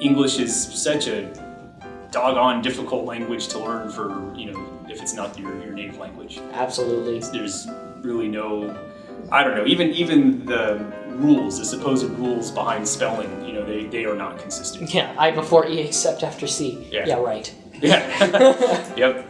English is such a doggone difficult language to learn for, if it's not your native language. Absolutely. There's really no, I don't know, even the rules, the supposed rules behind spelling, they are not consistent. Yeah, I before E except after C. Yeah, right. Yeah. Yep.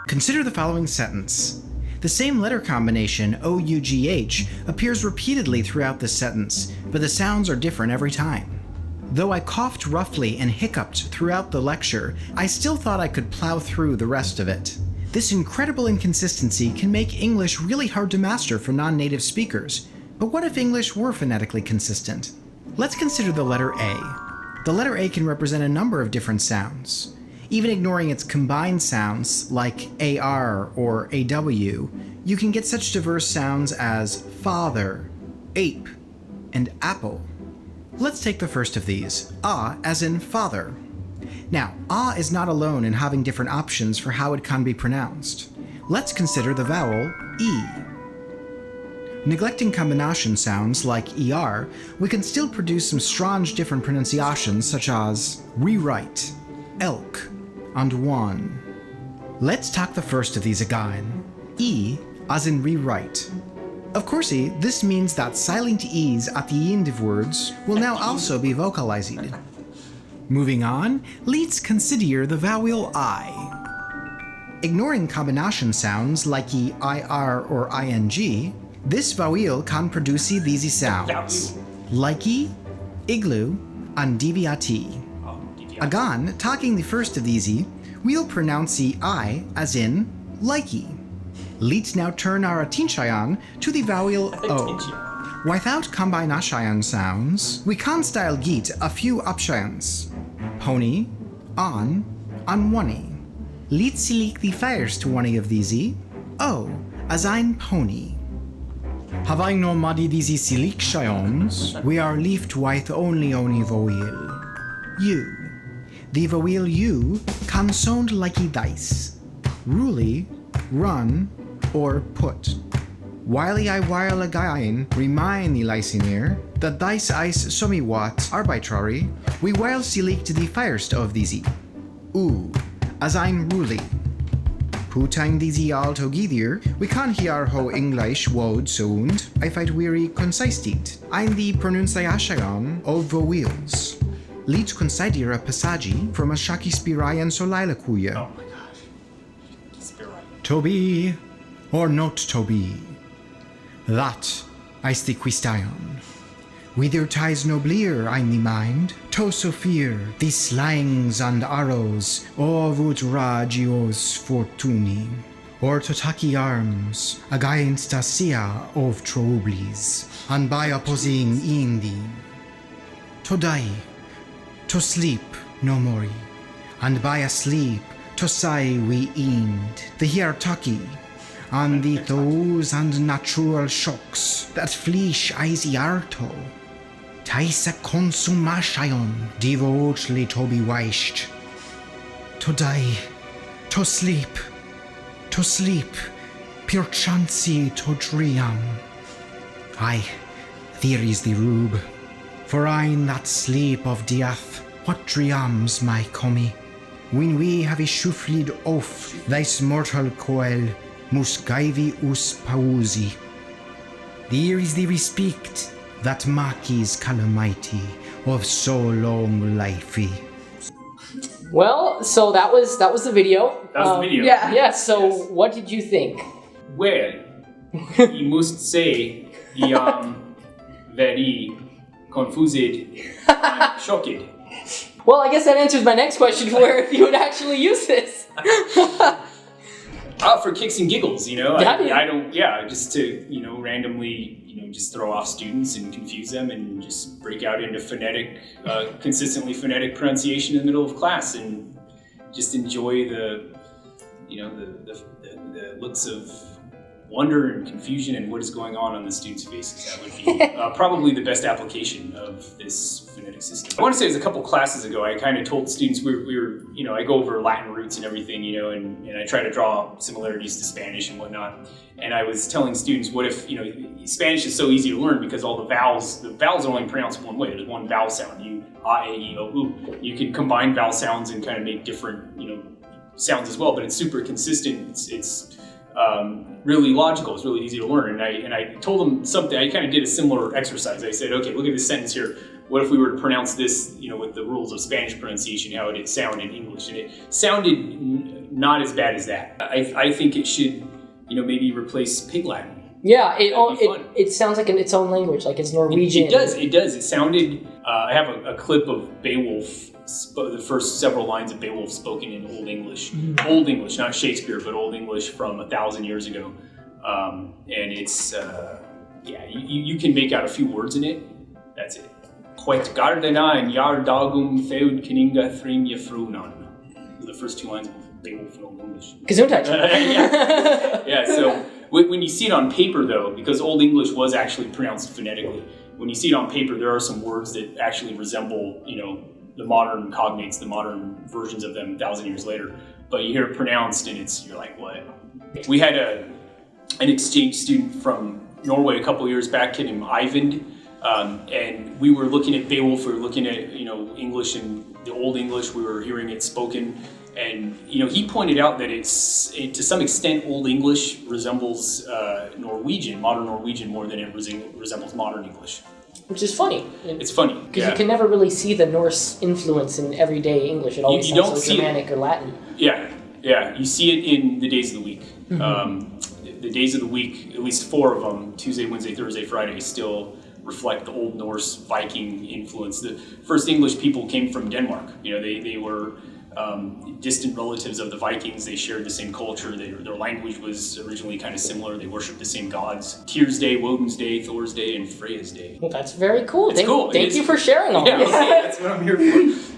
Consider the following sentence. The same letter combination, O-U-G-H, appears repeatedly throughout this sentence, but the sounds are different every time. Though I coughed roughly and hiccuped throughout the lecture, I still thought I could plow through the rest of it. This incredible inconsistency can make English really hard to master for non-native speakers. But what if English were phonetically consistent? Let's consider the letter A. The letter A can represent a number of different sounds. Even ignoring its combined sounds, like AR or AW, you can get such diverse sounds as father, ape, and apple. Let's take the first of these, ah as in father. Now, ah is not alone in having different options for how it can be pronounced. Let's consider the vowel E. Neglecting combination sounds like ER, we can still produce some strange different pronunciations such as rewrite, elk, and one. Let's talk the first of these again. E as in rewrite. Of course, this means that silent E's at the end of words will now also be vocalized. Moving on, let's consider the vowel I. Ignoring combination sounds like IR or ING, this vowel can produce these sounds. Likey, igloo, and deviati. Again, talking the first of these, we'll pronounce the I as in likey. Let's now turn our attention to the vowel O. Without combination sounds, we can style get a few options. Pony, on, and one. Let's select the first one of these. O as in pony. Having no made these selections, we are left with only vowel. U. The vowel U can sound like a dice. Really, run, or put. While again remind the listener that dice is somewhat arbitrary, we will select the first of these. U, as in really. Putting these all together, we can hear how English would sound if it were concise in the pronunciation of vowels. Let's consider a passage from a Shakespearean soliloquy. Oh my gosh. To be or not to be? That is the question. Whether 'tis nobler in the mind to suffer the slings and arrows of outrageous fortune, or to take arms against a sea of troubles, and by opposing ending. To die, to sleep no more, and by a sleep to say we end the hierarchy, and the thousand natural shocks that flesh is arto. 'Tis a consummation devotedly to be wished. To die, to sleep, perchance to dream. Aye, there is the rube. For in that sleep of death, what dreams may come? When we have shuffled off this mortal coil, must give us pausi. There is the respect that marks calamity of so long life. Well, so that was the video. That was the video. Yeah. So, Yes. what did you think? Well, you must say the very confused and shocked. Well, I guess that answers my next question, where if you would actually use this. For kicks and giggles, I don't, just to, randomly, just throw off students and confuse them and just break out into consistently phonetic pronunciation in the middle of class and just enjoy the looks of wonder and confusion and what is going on the students' faces. That would be probably the best application of this phonetic system. I want to say it was a couple classes ago, I kind of told students we were, I go over Latin roots and everything, and I try to draw similarities to Spanish and whatnot. And I was telling students, what if, Spanish is so easy to learn because all the vowels are only pronounced one way. There's one vowel sound, A, E, O, U. You can combine vowel sounds and kind of make different, sounds as well, but it's super consistent. It's really logical. It's really easy to learn. And I told them something. I kind of did a similar exercise. I said, okay, look at this sentence here. What if we were to pronounce this, with the rules of Spanish pronunciation, how it sound in English? And it sounded not as bad as that. I think it should, maybe replace Pig Latin. Yeah, it sounds like its own language, like it's Norwegian. It does. It sounded. I have a clip of Beowulf. The first several lines of Beowulf spoken in Old English. Mm-hmm. Old English, not Shakespeare, but Old English from 1,000 years ago. And it's, you can make out a few words in it. That's it. Quet gardena and yar dagum theud kininga thrim yefrunan. The first 2 lines of Beowulf in Old English. Gesundheit. Yeah, so when you see it on paper, though, because Old English was actually pronounced phonetically, when you see it on paper, there are some words that actually resemble, the modern cognates, the modern versions of them 1,000 years later. But you hear it pronounced and you're like, what? We had an exchange student from Norway a couple years back, kid named Eyvind, and we were looking at Beowulf, we were looking at, English and the Old English, we were hearing it spoken. And, he pointed out that to some extent, Old English resembles Norwegian, modern Norwegian, more than it resembles modern English. Which is funny. It's funny. Because you can never really see the Norse influence in everyday English. It always sounds like Germanic or Latin. Yeah. You see it in the days of the week. Mm-hmm. The days of the week, at least 4 of them, Tuesday, Wednesday, Thursday, Friday, still reflect the Old Norse Viking influence. The first English people came from Denmark. They were distant relatives of the Vikings. They shared the same culture. Their language was originally kind of similar. They worshipped the same gods. Tyr's Day, Woden's Day, Thor's Day, and Freya's Day. Well, that's very cool. It's cool. Thank you for sharing all this. Yeah, okay, that's what I'm here for.